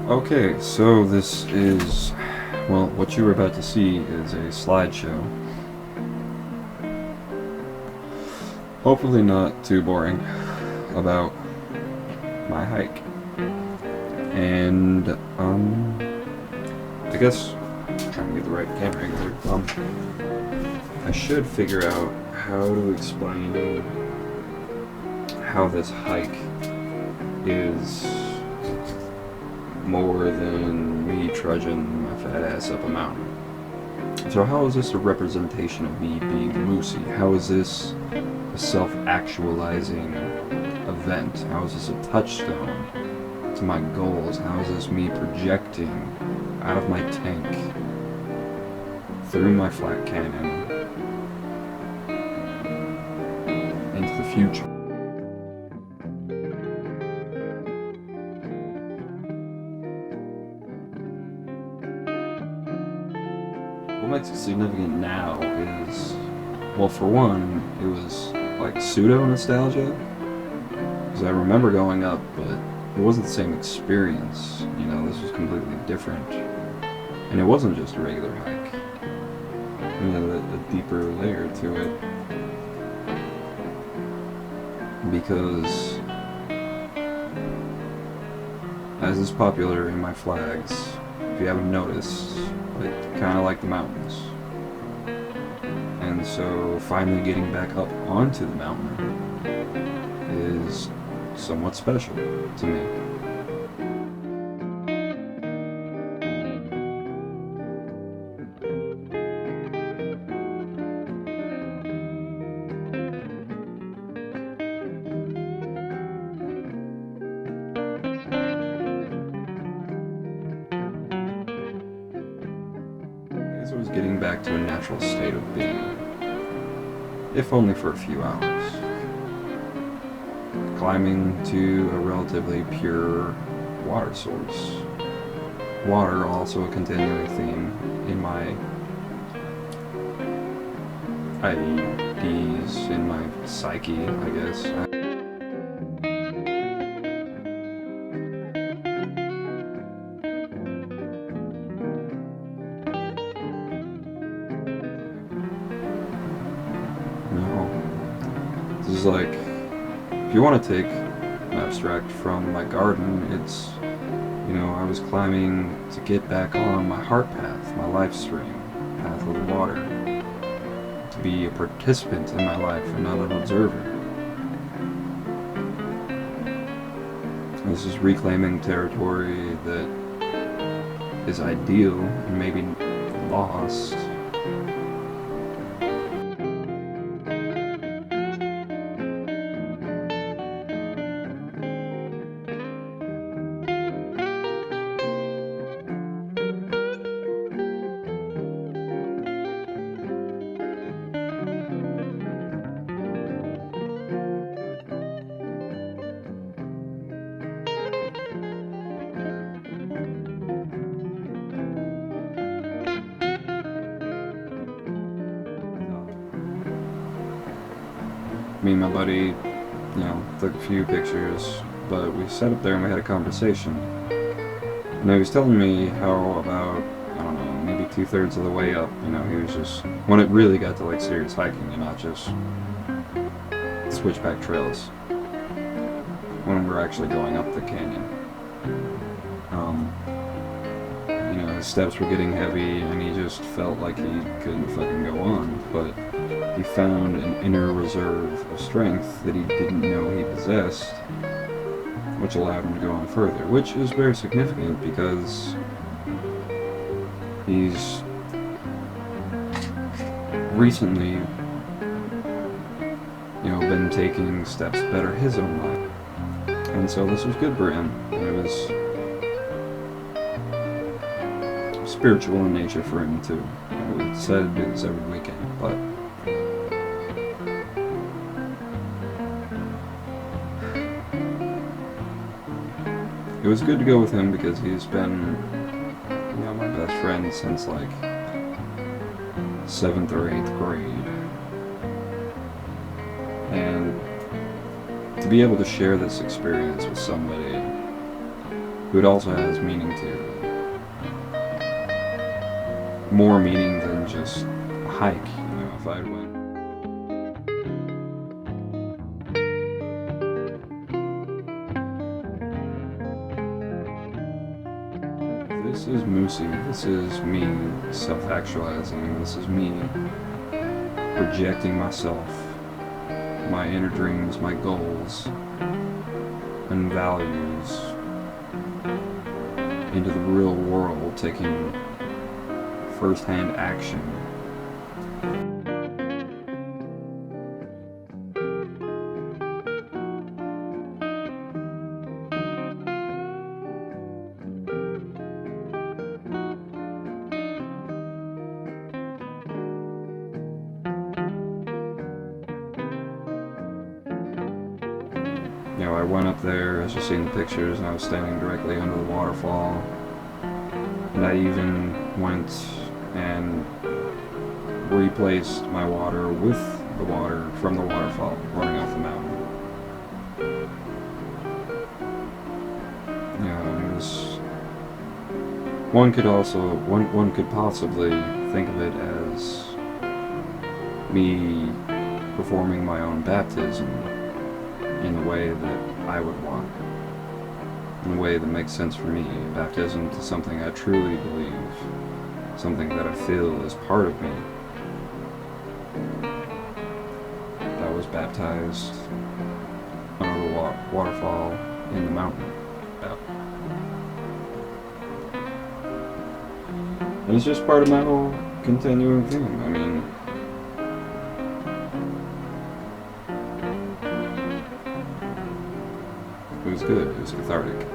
Okay, so this is, well, what you were about to see is a slideshow. Hopefully not too boring about my hike. And, I guess, trying to get the right camera angle. I should figure out how to explain how this hike is more than me trudging my fat ass up a mountain. So how is this a representation of me being Lucy? How is this a self-actualizing event? How is this a touchstone to my goals? How is this me projecting out of my tank through my flat cannon into the future? What makes it significant now is, well, for one, it was like pseudo-nostalgia, because I remember going up, but it wasn't the same experience. You know, this was completely different. And it wasn't just a regular hike. It had a deeper layer to it. Because, as is popular in my flags, if you haven't noticed, kind of like the mountains. And so finally getting back up onto the mountain is somewhat special to me. As I was getting back to a natural state of being, if only for a few hours. Climbing to a relatively pure water source. Water, also a continuing theme in my IEDs, in my psyche, I guess. No. This is like, if you want to take an abstract from my garden, it's, I was climbing to get back on my heart path, my life stream, path of the water, to be a participant in my life and not an observer. This is reclaiming territory that is ideal and maybe lost. Me and my buddy, took a few pictures, but we sat up there and we had a conversation. And he was telling me how about, I don't know, maybe 2/3 of the way up, he was just, when it really got to like serious hiking and not just switchback trails, when we're actually going up the canyon. His steps were getting heavy and he just felt like he couldn't fucking go on, but he found an inner reserve of strength that he didn't know he possessed, which allowed him to go on further, which is very significant because he's recently, been taking steps to better his own life. And so this was good for him. It was spiritual in nature for him too. We decided to do this every weekend, but it was good to go with him because he's been, my best friend since like 7th or 8th grade. And to be able to share this experience with somebody it also has meaning too. More meaning than just a hike, if I went. This is Moosey. This is me self-actualizing. This is me projecting myself, my inner dreams, my goals, and values into the real world, taking first-hand action. I went up there, as you see in the pictures, and I was standing directly under the waterfall. And I even went and replaced my water with the water from the waterfall running off the mountain. It was. One could possibly think of it as me performing my own baptism in the way that I would want, in a way that makes sense for me. Baptism to something I truly believe, something that I feel is part of me. That was baptized under the waterfall in the mountain. And it's just part of my whole continuing theme. I mean, it was good. It was cathartic.